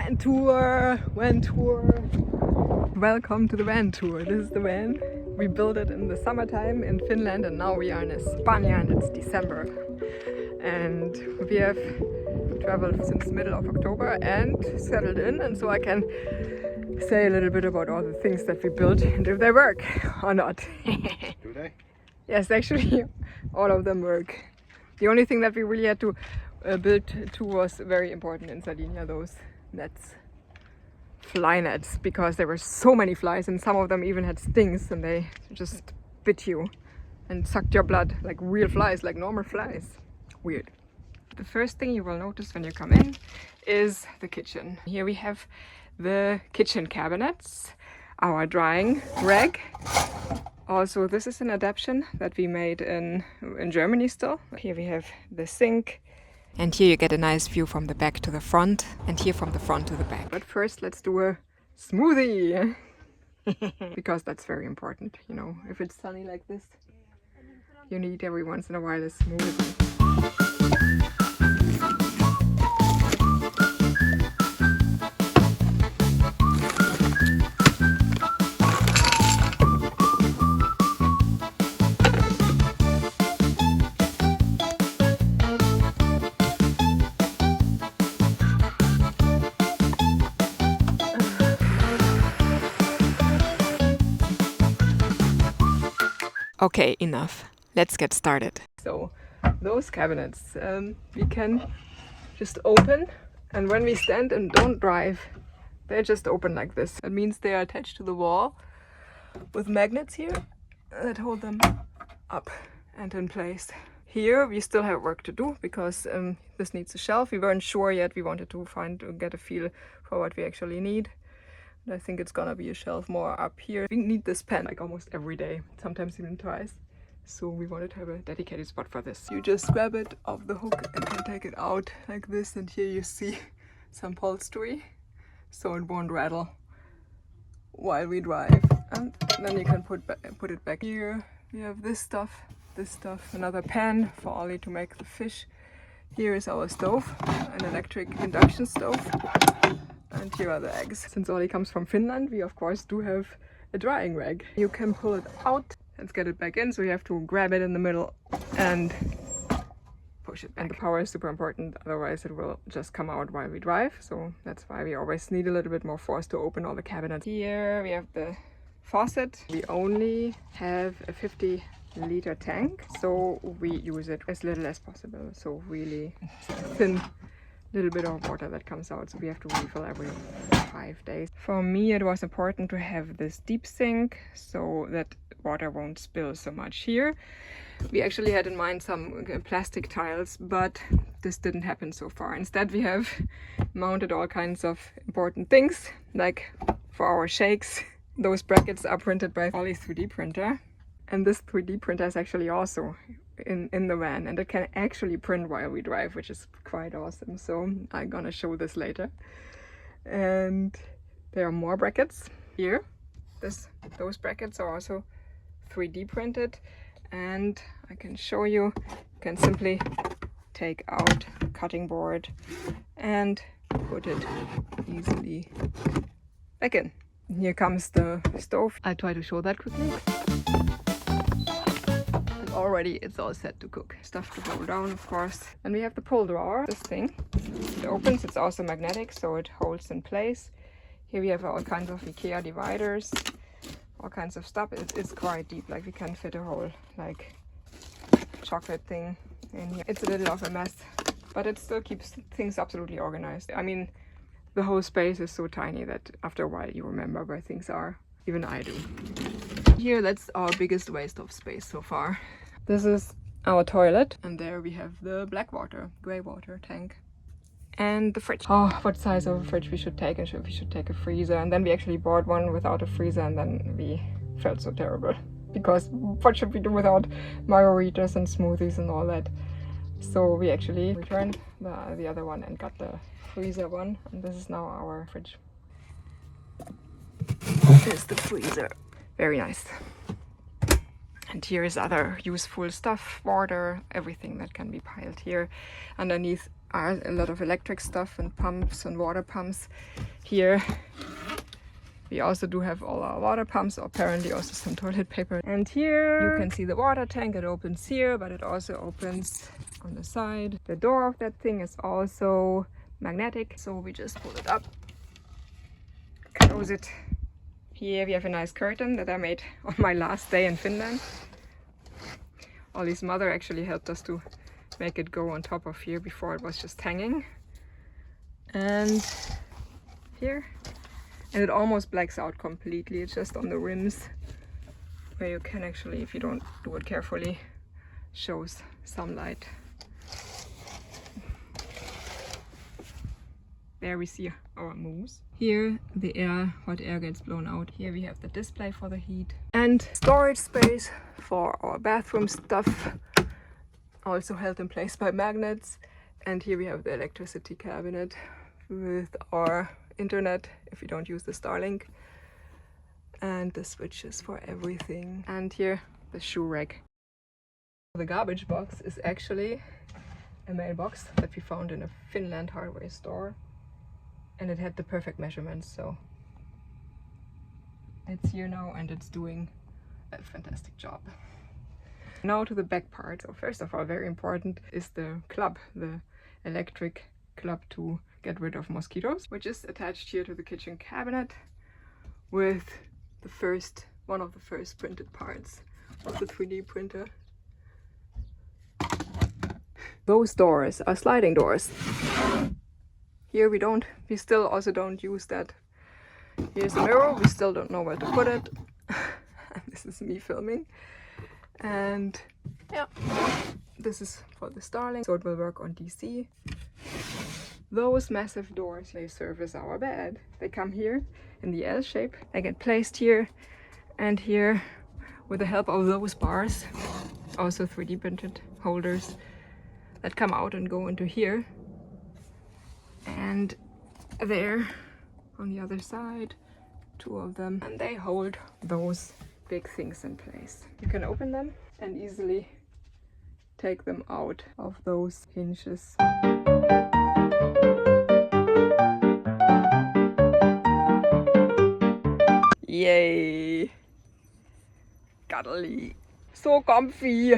Van tour, van tour. Welcome to the van tour. This is the van. We built it in the summertime in Finland and now we are in España and it's December. And we have traveled since middle of October and settled in, and so I can say a little bit about all the things that we built and if they work or not. Do they? Yes, actually all of them work. The only thing that we really had to build too was very important in Sardinia, those nets. Fly nets, because there were so many flies and some of them even had stings and they just bit you and sucked your blood like real flies, like normal flies. Weird. The first thing you will notice when you come in is the kitchen. Here we have the kitchen cabinets, our drying rack. Also, this is an adaptation that we made in Germany still. Here we have the sink. And here you get a nice view from the back to the front, and here from the front to the back. But first let's do a smoothie! Because that's very important, you know. If it's sunny like this, you need every once in a while a smoothie. Okay, enough. Let's get started. So, those cabinets we can just open, and when we stand and don't drive, they just open like this. That means they are attached to the wall with magnets here that hold them up and in place. Here we still have work to do because this needs a shelf. We weren't sure yet. We wanted to get a feel for what we actually need. I think it's gonna be a shelf more up here. We need this pen like almost every day, sometimes even twice. So we wanted to have a dedicated spot for this. You just grab it off the hook and can take it out like this. And here you see some upholstery, so it won't rattle while we drive. And then you can put it back here. We have this stuff, another pan for Ollie to make the fish. Here is our stove, an electric induction stove. And here are the eggs. Since Ollie comes from Finland, we of course do have a drying rack. You can pull it out and get it back in, so you have to grab it in the middle and push it back. And the power is super important, otherwise it will just come out while we drive. So that's why we always need a little bit more force to open all the cabinets. Here we have the faucet. We only have a 50-liter tank, so we use it as little as possible. So really thin little bit of water that comes out, so we have to refill every 5 days. For me it was important to have this deep sink so that water won't spill so much here. We actually had in mind some plastic tiles, but this didn't happen so far. Instead we have mounted all kinds of important things, like for our shakes. Those brackets are printed by Ollie's 3D printer, and this 3D printer is actually also in the van, and it can actually print while we drive, which is quite awesome. So I'm gonna show this later. And there are more brackets here. Those brackets are also 3D printed, and I can show you. You can simply take out a cutting board and put it easily back in. Here comes the stove. I'll try to show that quickly. Already it's all set to cook. Stuff to roll down, of course. And we have the pull drawer. This thing, it opens. It's also magnetic, so it holds in place. Here we have all kinds of IKEA dividers, all kinds of stuff. It's quite deep, like we can fit a whole like chocolate thing in here. It's a little of a mess, but it still keeps things absolutely organized. I mean, the whole space is so tiny that after a while you remember where things are. Even I do. Here, that's our biggest waste of space so far. This is our toilet, and there we have the black water, grey water tank, and the fridge. Oh, what size of a fridge we should take, and we should take a freezer. And then we actually bought one without a freezer, and then we felt so terrible because what should we do without margaritas and smoothies and all that? So we actually returned the other one and got the freezer one, and this is now our fridge. Here's the freezer. Very nice. And here is other useful stuff, water, everything that can be piled here. Underneath are a lot of electric stuff and pumps and water pumps. Here we also do have all our water pumps, apparently also some toilet paper. And here you can see the water tank. It opens here, but it also opens on the side. The door of that thing is also magnetic, so we just pull it up, close it. Here we have a nice curtain that I made on my last day in Finland. Ollie's mother actually helped us to make it go on top of here. Before it was just hanging. And here, and it almost blacks out completely. It's just on the rims where you can actually, if you don't do it carefully, shows some light. There we see our moose. Here the hot air gets blown out. Here we have the display for the heat and storage space for our bathroom stuff, also held in place by magnets. And here we have the electricity cabinet with our internet if we don't use the Starlink, and the switches for everything. And here the shoe rack. The garbage box is actually a mailbox that we found in a Finland hardware store, and it had the perfect measurements, so it's here now and it's doing a fantastic job. Now to the back part. So first of all, very important is the club, the electric club to get rid of mosquitoes, which is attached here to the kitchen cabinet with the one of the first printed parts of the 3D printer. Those doors are sliding doors. Here we still also don't use that. Here's a mirror, we still don't know where to put it. This is me filming. And yeah, this is for the Starlink, so it will work on DC. Those massive doors, they serve as our bed. They come here in the L shape. They get placed here and here with the help of those bars, also 3D printed holders that come out and go into here. And there on the other side, two of them, and they hold those big things in place. You can open them and easily take them out of those hinges. Yay! Cuddly. So comfy!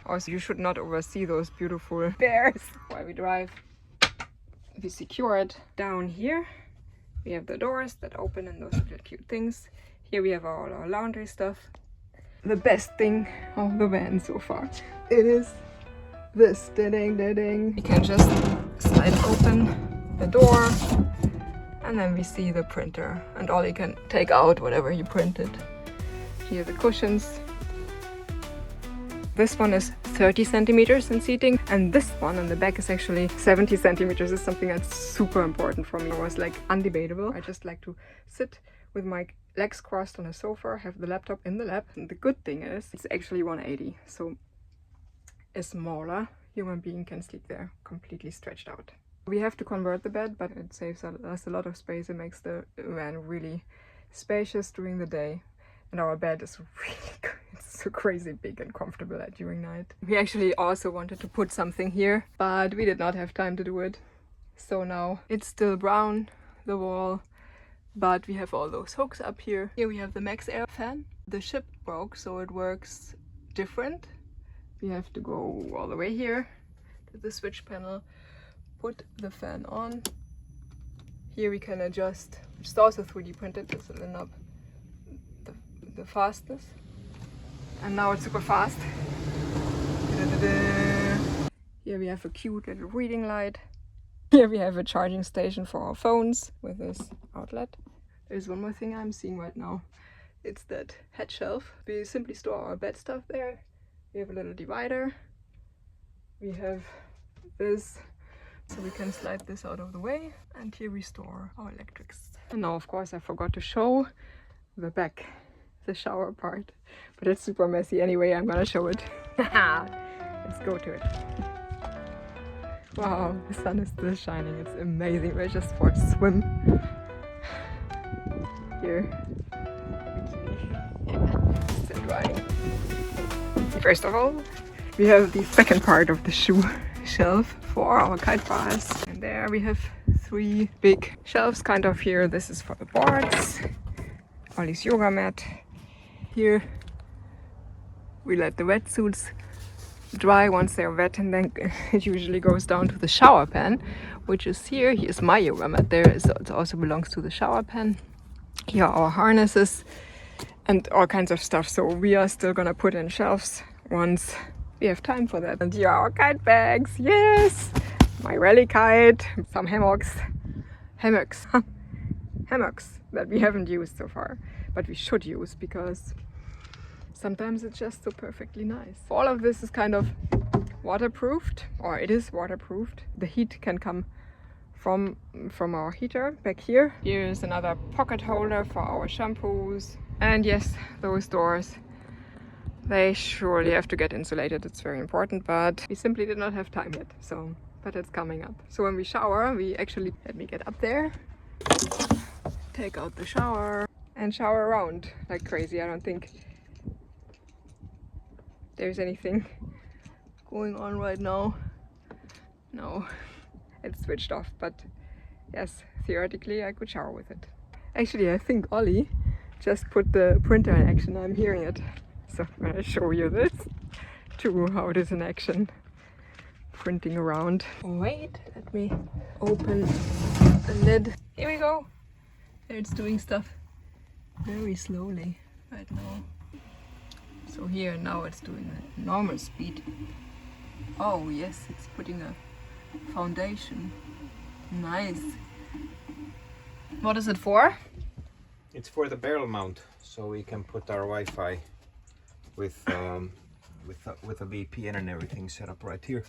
Also, you should not oversee those beautiful bears while we drive. We secure it down here. We have the doors that open and those little cute things. Here we have all our laundry stuff. The best thing of the van so far, it is this. Ding, ding, ding. You can just slide open the door and then we see the printer and all you can take out whatever you printed. Here are the cushions. This one is 30 centimeters in seating, and this one on the back is actually 70 centimeters. This is something that's super important for me. It was like undebatable. I just like to sit with my legs crossed on a sofa, have the laptop in the lap. And the good thing is it's actually 180, so a smaller human being can sleep there completely stretched out. We have to convert the bed, but it saves us a lot of space. It makes the van really spacious during the day. And our bed is really good. It's so crazy big and comfortable during night. We actually also wanted to put something here, but we did not have time to do it. So now it's still brown, the wall, but we have all those hooks up here. Here we have the Max Air fan. The ship broke, so it works different. We have to go all the way here to the switch panel, put the fan on. Here we can adjust, which is also 3D printed, this will end up the fastest, and now it's super fast. Here we have a cute little reading light. Here we have a charging station for our phones with this outlet. There's one more thing I'm seeing right now. It's that head shelf. We simply store our bed stuff there. We have a little divider. We have this, so we can slide this out of the way. And here we store our electrics. And now, of course, I forgot to show the back. The shower part, but it's super messy anyway. I'm gonna show it. Let's go to it. Wow, the sun is still shining. It's amazing. We're just for a swim here. Still drying. First of all, we have the second part of the shoe shelf for our kite bars. And there we have 3 big shelves kind of here. This is for the boards. Ollie's yoga mat. Here we let the wetsuits dry once they're wet, and then it usually goes down to the shower pan, which is here. Here's my yoga mat there. It also belongs to the shower pan. Here are our harnesses and all kinds of stuff. So we are still gonna put in shelves once we have time for that. And here are our kite bags. Yes! My rally kite, some hammocks that we haven't used so far, but we should use because sometimes it's just so perfectly nice. All of this is kind of waterproofed, or it is waterproofed. The heat can come from our heater back here. Here's another pocket holder for our shampoos. And yes, those doors, they surely have to get insulated. It's very important, but we simply did not have time yet. So, but it's coming up. So when we shower, we actually, let me get up there, take out the shower and shower around like crazy. I don't think there's anything going on right now. No, it's switched off, but yes, theoretically I could shower with it. Actually, I think Ollie just put the printer in action. I'm hearing it. So I'm gonna show you this too, how it is in action. Printing around. Wait, let me open the lid. Here we go. There it's doing stuff very slowly right now. So here now it's doing a normal speed. Oh yes, it's putting a foundation. Nice. What is it for? It's for the barrel mount, so we can put our Wi-Fi with a VPN and everything set up right here.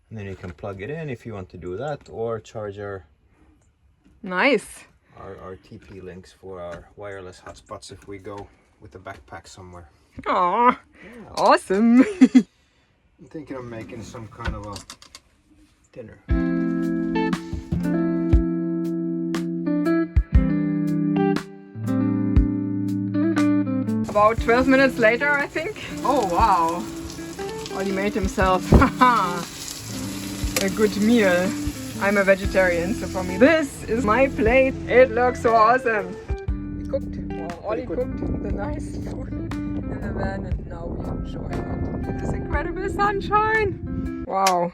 And then you can plug it in if you want to do that, or charge our TP links for our wireless hotspots if we go with a backpack somewhere. Aww, yeah. Awesome. I'm thinking of making some kind of a dinner. About 12 minutes later, I think. Oh wow, Ollie made himself a good meal. I'm a vegetarian, so for me this is my plate. It looks so awesome. We cooked, well, Ollie cooked the nice food in the van, and now we enjoy it. It is incredible sunshine. Wow.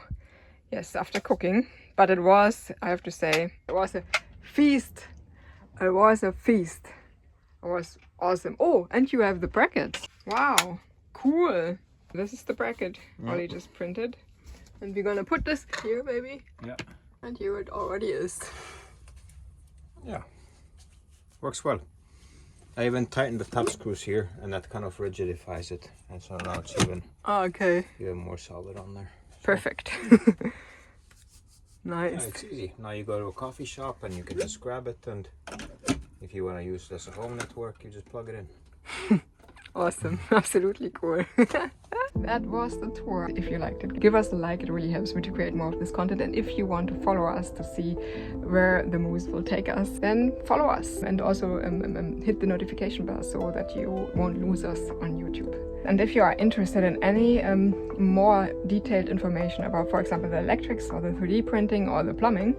Yes, after cooking, but it was, I have to say, it was a feast. It was a feast. It was awesome. Oh, and you have the brackets. Wow, cool. This is the bracket Ollie just printed. And we're gonna put this here, baby. Yeah. And here it already is. Yeah, works well. I even tightened the top screws here, and that kind of rigidifies it. And so now it's even more solid on there. So. Perfect. Nice. Yeah, it's easy. Now you go to a coffee shop and you can just grab it, and if you want to use this at home network, you just plug it in. Awesome. Absolutely cool. That was the tour. If you liked it, give us a like. It really helps me to create more of this content. And if you want to follow us to see where the moose will take us, then follow us. And also hit the notification bell so that you won't lose us on YouTube. And if you are interested in any more detailed information about, for example, the electrics or the 3D printing or the plumbing,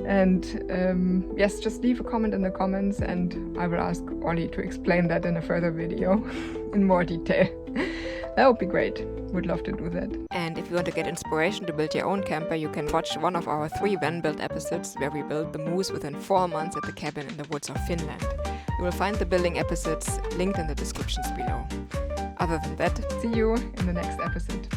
and yes, just leave a comment in the comments and I will ask Ollie to explain that in a further video in more detail. That would be great. Would love to do that. And if you want to get inspiration to build your own camper, you can watch one of our 3 van build episodes where we built the moose within 4 months at the cabin in the woods of Finland. You will find the building episodes linked in the descriptions below. Other than that, see you in the next episode.